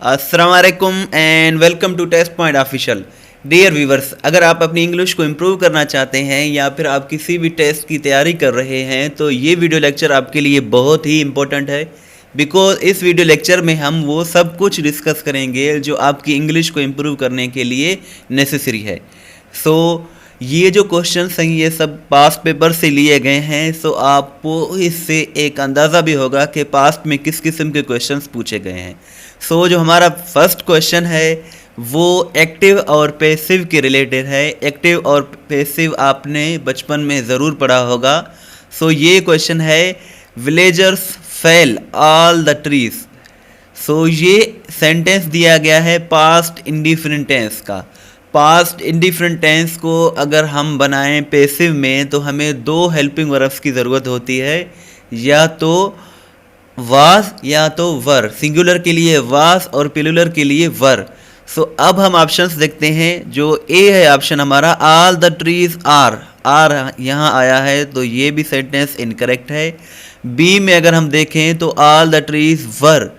अस्सलाम वालेकुम and welcome to Test Point official. Dear viewers, अगर आप अपनी इंग्लिश को इम्प्रूव करना चाहते हैं या फिर आप किसी भी टेस्ट की तैयारी कर रहे हैं तो ये वीडियो लेक्चर आपके लिए बहुत ही इम्पोर्टेंट है। बिकॉज इस वीडियो लेक्चर में हम वो सब कुछ डिस्कस करेंगे जो आपकी इंग्लिश को इम्प्रूव करने के लिए नेसेसरी है। सो ये जो क्वेश्चंस हैं ये सब पास्ट पेपर से लिए गए हैं। सो आपको इससे एक अंदाज़ा भी होगा कि पास्ट में किस किस्म के क्वेश्चंस पूछे गए हैं। सो जो हमारा फर्स्ट क्वेश्चन है वो एक्टिव और पैसिव के रिलेटेड है। एक्टिव और पैसिव आपने बचपन में ज़रूर पढ़ा होगा। सो ये क्वेश्चन है, villagers fell all the trees. So ये सेंटेंस दिया गया है पास्ट इंडिफरेंट टेंस का। पास्ट इंडिफरेंट टेंस को अगर हम बनाएं पैसिव में तो हमें दो हेल्पिंग वर्ब्स की ज़रूरत होती है, या तो वाज या तो वर। सिंगुलर के लिए वाज और प्लूरल के लिए वर। सो अब हम ऑप्शंस देखते हैं। जो ए है ऑप्शन हमारा, ऑल द ट्रीज आर यहाँ आया है तो ये भी सेंटेंस इनकरेक्ट है। बी में अगर हम देखें तो ऑल द ट्रीज वर,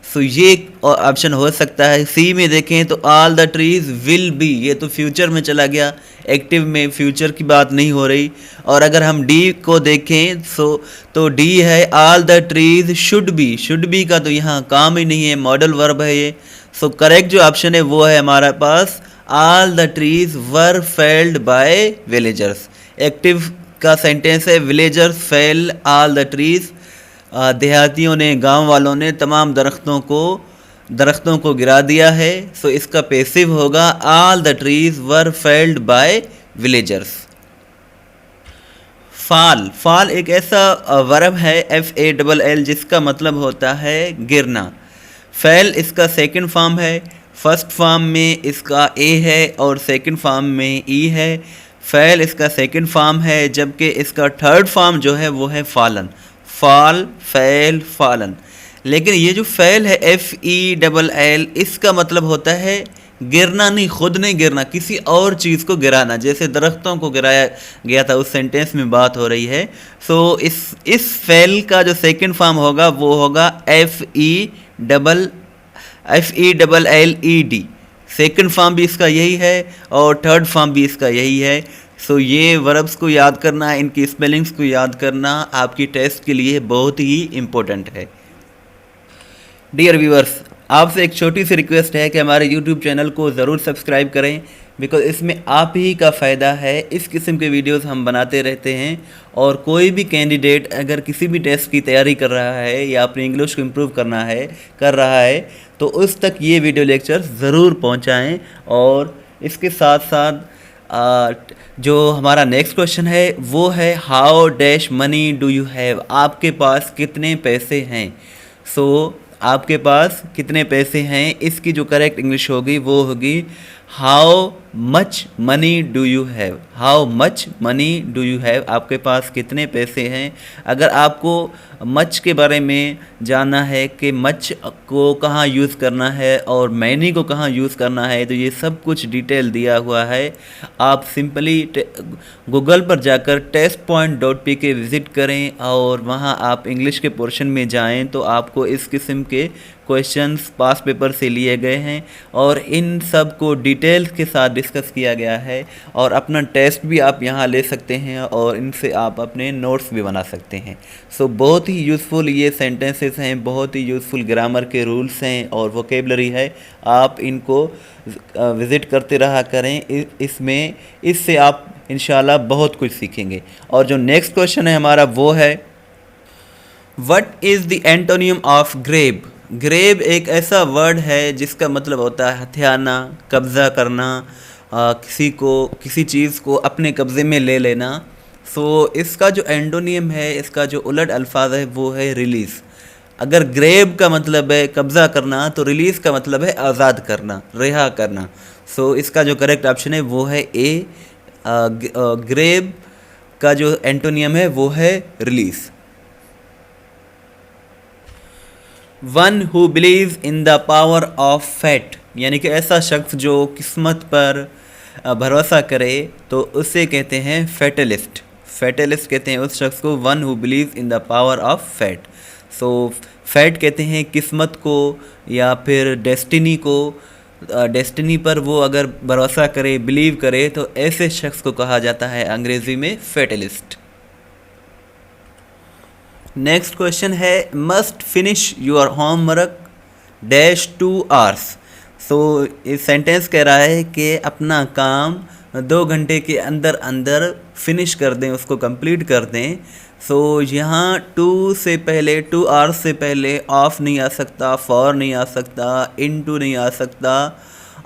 सो ये ऑप्शन हो सकता है। सी में देखें तो all the trees will be, ये तो फ्यूचर में चला गया, एक्टिव में फ्यूचर की बात नहीं हो रही। और अगर हम डी को देखें तो डी है all the trees should be. Should be का तो यहाँ काम ही नहीं है, मॉडल वर्ब है ये। सो करेक्ट जो ऑप्शन है वो है हमारा passive all the trees were felled by villagers. Active का सेंटेंस है, villagers fell all the trees. देहातियों ने, गांव वालों ने तमाम दरख्तों को गिरा दिया है। सो इसका पैसिव होगा all the trees were felled by villagers. Fall एक ऐसा वर्ब है FALL जिसका मतलब होता है गिरना। फेल इसका सेकंड फॉर्म है। फर्स्ट फॉर्म में इसका ए है और सेकंड फॉर्म में ई है। फेल इसका सेकंड फॉर्म है, जबकि इसका थर्ड फॉर्म जो है वो है फालन। फाल, फैल, फालन। लेकिन ये जो फैल है FELL, इसका मतलब होता है गिरना नहीं, खुद नहीं गिरना, किसी और चीज़ को गिराना। जैसे दरख्तों को गिराया गया था, उस सेंटेंस में बात हो रही है। सो इस फैल का जो सेकंड फॉर्म होगा वो होगा FELLED। सेकंड फॉर्म भी इसका यही है और थर्ड फॉर्म भी इसका यही है। सो ये वर्ब्स को याद करना, इनकी स्पेलिंग्स को याद करना आपकी टेस्ट के लिए बहुत ही इम्पोर्टेंट है। डियर व्यूअर्स, आपसे एक छोटी सी रिक्वेस्ट है कि हमारे यूट्यूब चैनल को ज़रूर सब्सक्राइब करें, बिकॉज इसमें आप ही का फ़ायदा है। इस किस्म के वीडियोस हम बनाते रहते हैं और कोई भी कैंडिडेट अगर किसी भी टेस्ट की तैयारी कर रहा है या अपनी इंग्लिश को इम्प्रूव कर रहा है तो उस तक ये वीडियो लेक्चर ज़रूर पहुंचाएं। और इसके साथ साथ जो हमारा नेक्स्ट क्वेश्चन है वो है, how dash money do you have. आपके पास कितने पैसे हैं। सो आपके पास कितने पैसे हैं, इसकी जो करेक्ट इंग्लिश होगी वो होगी how much money do you have. How much money do you have, आपके पास कितने पैसे हैं। अगर आपको मच के बारे में जानना है कि मच को कहाँ यूज़ करना है और मैनी को कहाँ यूज़ करना है, तो ये सब कुछ डिटेल दिया हुआ है। आप सिंपली गूगल पर जाकर testpoint.pk विज़िट करें और वहाँ आप इंग्लिश के पोर्शन में जाएं तो आपको इस किस्म के क्वेश्चंस पास्ट पेपर से लिए गए हैं और इन सब को डिटेल्स के साथ डिस्कस किया गया है। और अपना टेस्ट भी आप यहाँ ले सकते हैं और इनसे आप अपने नोट्स भी बना सकते हैं। सो बहुत ही यूज़फुल ये सेंटेंसेस हैं, बहुत ही यूज़फुल ग्रामर के रूल्स हैं और वोकेबलरी है। आप इनको विज़िट करते रहा करें, इससे आप इंशाल्लाह बहुत कुछ सीखेंगे। और जो नेक्स्ट क्वेश्चन है हमारा वो है, what is the antonym of grab. Grab एक ऐसा वर्ड है जिसका मतलब होता है हथियाना, कब्ज़ा करना, किसी चीज़ को अपने कब्ज़े में ले लेना। सो इसका जो एंटोनियम है, इसका जो उलट अल्फाज है वो है रिलीज़। अगर ग्रेब का मतलब है कब्ज़ा करना तो रिलीज़ का मतलब है आज़ाद करना, रिहा करना। सो इसका जो करेक्ट ऑप्शन है वो है ए। ग्रेब का जो एंटोनियम है वो है release. One who believe in the power of fate, यानी कि ऐसा शख्स जो किस्मत पर भरोसा करे तो उसे कहते हैं फेटलिस्ट। फेटलिस्ट कहते हैं उस शख्स को, one who believe in the power of fate. So fate कहते हैं किस्मत को या फिर डेस्टिनी को। डेस्टिनी पर वो अगर भरोसा करे, बिलीव करे, तो ऐसे शख्स को कहा जाता है अंग्रेजी में फैटलिस्ट। नेक्स्ट क्वेश्चन है must finish your homework dash 2 hours। सो इस सेंटेंस कह रहा है कि अपना काम 2 घंटे के अंदर अंदर फिनिश कर दें, उसको कंप्लीट कर दें। सो यहाँ 2 से पहले, 2 hours से पहले ऑफ नहीं आ सकता, फॉर नहीं आ सकता, इनटू नहीं आ सकता,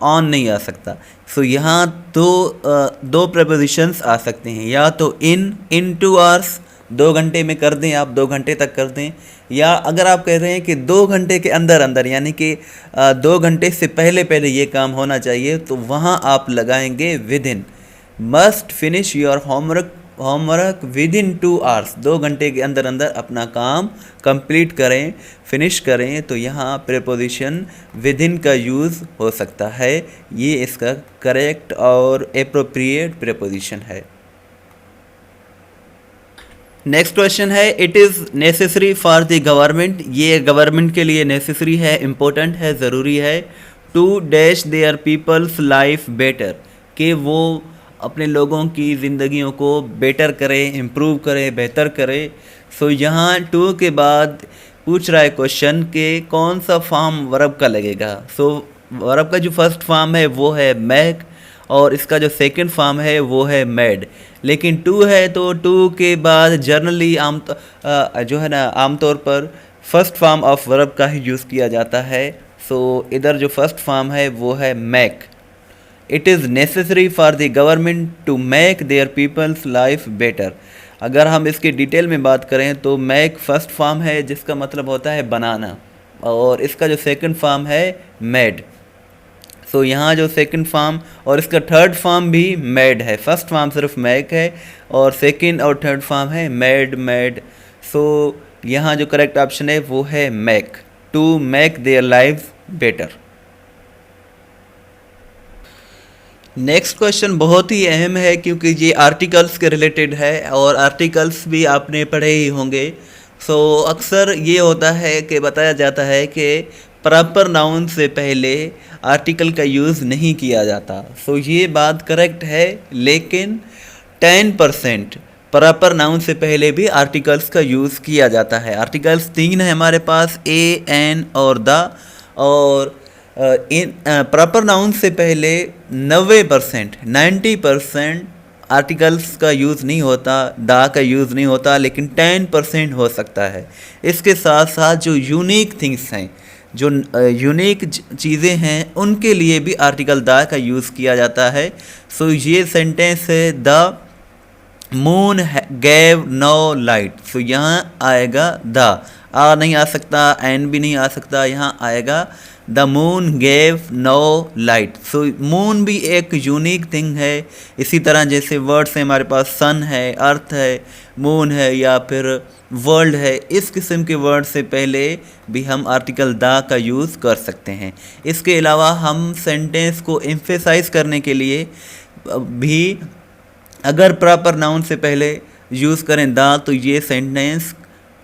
ऑन नहीं आ सकता। सो यहाँ दो प्रपोजिशंस आ सकते हैं, या तो इन 2 hours 2 घंटे में कर दें, आप 2 घंटे तक कर दें, या अगर आप कह रहे हैं कि 2 घंटे के अंदर अंदर, यानी कि 2 घंटे से पहले पहले ये काम होना चाहिए, तो वहाँ आप लगाएंगे with in. Must finish your homework with in 2 hours। 2 घंटे के अंदर अंदर अपना काम कंप्लीट करें, फिनिश करें, तो यहाँ प्रेपोजिशन विद इन का यूज़ हो सकता है। ये इसका करेक्ट और एप्रोप्रिएट प्रेपोजिशन है। नेक्स्ट क्वेश्चन है it is necessary for the government. ये गवर्नमेंट के लिए नेसेसरी है, इम्पोर्टेंट है, ज़रूरी है। To dash their people's life better, कि वो अपने लोगों की ज़िंदगियों को बेटर करे, इम्प्रूव करे, बेहतर करे। सो यहाँ टू के बाद पूछ रहा है क्वेश्चन कि कौन सा फॉर्म वर्ब का लगेगा। सो वर्ब का जो फर्स्ट फॉर्म है वो है मेक, और इसका जो सेकंड फॉर्म है वो है मेड। लेकिन टू है तो टू के बाद जर्नली आमतौर पर फर्स्ट फॉर्म ऑफ वर्ब का ही यूज़ किया जाता है। सो इधर जो फर्स्ट फॉर्म है वो है make. It is necessary for the government to make their people's life better. अगर हम इसकी डिटेल में बात करें तो मेक फर्स्ट फॉर्म है जिसका मतलब होता है बनाना, और इसका जो सेकंड फॉर्म है मेड। सो यहाँ जो सेकंड फॉर्म और इसका थर्ड फॉर्म भी मेड है। फर्स्ट फॉर्म सिर्फ मेक है और सेकंड और थर्ड फॉर्म है मेड। सो यहाँ जो करेक्ट ऑप्शन है वो है make, to make their life better. Next question बहुत ही अहम है क्योंकि ये आर्टिकल्स के रिलेटेड है, और आर्टिकल्स भी आपने पढ़े ही होंगे। सो अक्सर ये होता है कि बताया जाता है कि प्रॉपर नाउन से पहले आर्टिकल का यूज़ नहीं किया जाता। सो ये बात करेक्ट है, लेकिन 10% प्रॉपर नाउन से पहले भी आर्टिकल्स का यूज़ किया जाता है। आर्टिकल्स 3 है हमारे पास, ए, एन और द। और इन प्रॉपर नाउन से पहले 90% आर्टिकल्स का यूज़ नहीं होता, दा का यूज़ नहीं होता, लेकिन 10% हो सकता है। इसके साथ साथ जो यूनिक थिंग्स हैं, जो यूनिक चीज़ें हैं, उनके लिए भी आर्टिकल दा का यूज़ किया जाता है। सो ये सेंटेंस है the moon gave no light. So यहाँ आएगा द, आ नहीं आ सकता, एन भी नहीं आ सकता, यहाँ आएगा the moon gave no light. So moon भी एक यूनिक थिंग है। इसी तरह जैसे वर्ड्स हैं हमारे पास, सन है, अर्थ है, मून है, या फिर वर्ल्ड है, इस किस्म के वर्ड से पहले भी हम आर्टिकल द का यूज़ कर सकते हैं। इसके अलावा हम सेंटेंस को एम्फेसाइज करने के लिए भी अगर प्रॉपर नाउन से पहले यूज़ करें द, तो ये सेंटेंस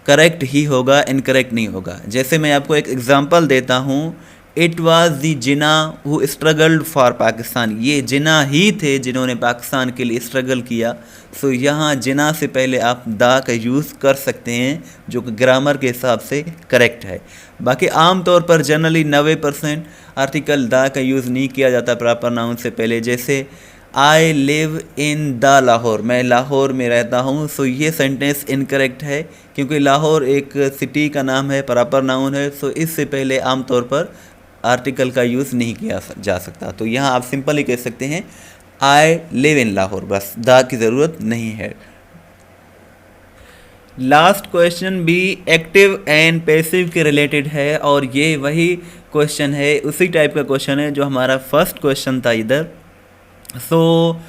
करेक्ट ही होगा, इनकरेक्ट नहीं होगा। जैसे मैं आपको एक एग्जांपल देता हूँ, it was the Jinnah who struggled for Pakistan. ये जिना ही थे जिन्होंने पाकिस्तान के लिए स्ट्रगल किया। सो यहाँ जिना से पहले आप द का यूज़ कर सकते हैं, जो कि ग्रामर के हिसाब से करेक्ट है। बाकी आम तौर पर जनरली 90% आर्टिकल द का यूज़ नहीं किया जाता प्रॉपर नाउन से पहले। जैसे I live in the Lahore, मैं लाहौर में रहता हूँ। सो ये सेंटेंस इनकरेक्ट है क्योंकि लाहौर एक सिटी का नाम है, प्रॉपर नाउन है। सो इससे पहले आमतौर पर आर्टिकल का यूज़ नहीं किया जा सकता। तो यहाँ आप सिंपल ही कह सकते हैं आई लिव इन लाहौर, बस द की ज़रूरत नहीं है। लास्ट क्वेश्चन भी एक्टिव एंड पैसिव के रिलेटेड है, और ये वही क्वेश्चन है, उसी टाइप का क्वेश्चन है जो हमारा फर्स्ट क्वेश्चन था इधर। सो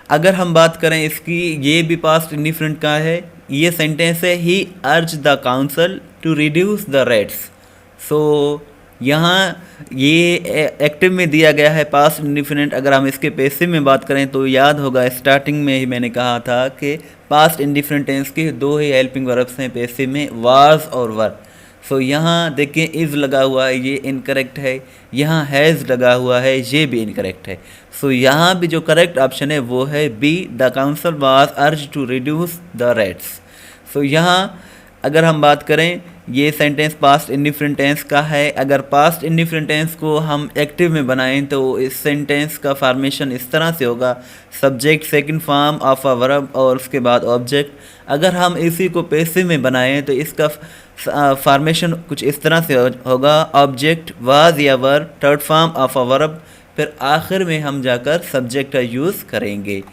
अगर हम बात करें इसकी, ये भी पास्ट इंडिफरेंट का है। ये सेंटेंस है he urge the council to reduce the rates. So यहाँ ये एक्टिव में दिया गया है पास्ट इंडिफरेंट। अगर हम इसके पैसिव में बात करें तो याद होगा स्टार्टिंग में ही मैंने कहा था कि पास्ट इंडिफरेंट टेंस के 2 ही हेल्पिंग वर्ब्स हैं पैसिव में, वाज और वर। सो यहाँ देखिए इज़ लगा हुआ है, ये इनकरेक्ट है। यहाँ हैज़ लगा हुआ है, ये भी इनकरेक्ट है। सो यहाँ भी जो करेक्ट ऑप्शन है वो है B, the council was urge to reduce the rates. So यहाँ अगर हम बात करें, ये सेंटेंस पास्ट इंडिफरेंट टेंस का है। अगर पास्ट इंडिफरेंट टेंस को हम एक्टिव में बनाएं तो इस सेंटेंस का फॉर्मेशन इस तरह से होगा, subject second form of a verb और उसके बाद ऑब्जेक्ट। अगर हम इसी को पैसिव में बनाएं तो इसका फॉर्मेशन कुछ इस तरह से होगा, ऑब्जेक्ट वाज या verb, third form of a verb, फिर आखिर में हम जाकर सब्जेक्ट का यूज़ करेंगे।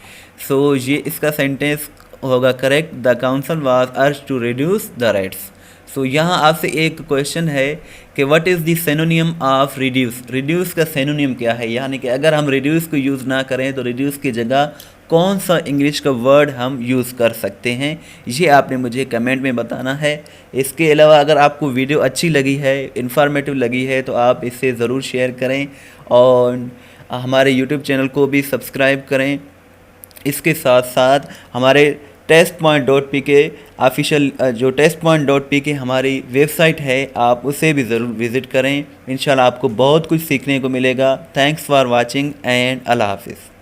सो ये इसका सेंटेंस होगा correct, the council was urge to reduce the rates. So यहाँ आपसे एक क्वेश्चन है कि what is the synonym of reduce. Reduce का सिनोनियम क्या है, यानी कि अगर हम रिड्यूस को यूज़ ना करें तो रिड्यूस की जगह कौन सा इंग्लिश का वर्ड हम यूज़ कर सकते हैं, ये आपने मुझे कमेंट में बताना है। इसके अलावा अगर आपको वीडियो अच्छी लगी है, इन्फॉर्मेटिव लगी है, तो आप इसे ज़रूर शेयर करें और हमारे यूट्यूब चैनल को भी सब्सक्राइब करें। इसके साथ साथ हमारे testpoint.pk ऑफिशियल जो testpoint.pk हमारी वेबसाइट है, आप उसे भी ज़रूर विज़िट करें। इंशाल्लाह आपको बहुत कुछ सीखने को मिलेगा। थैंक्स फॉर वाचिंग एंड अल्लाह हाफिज़।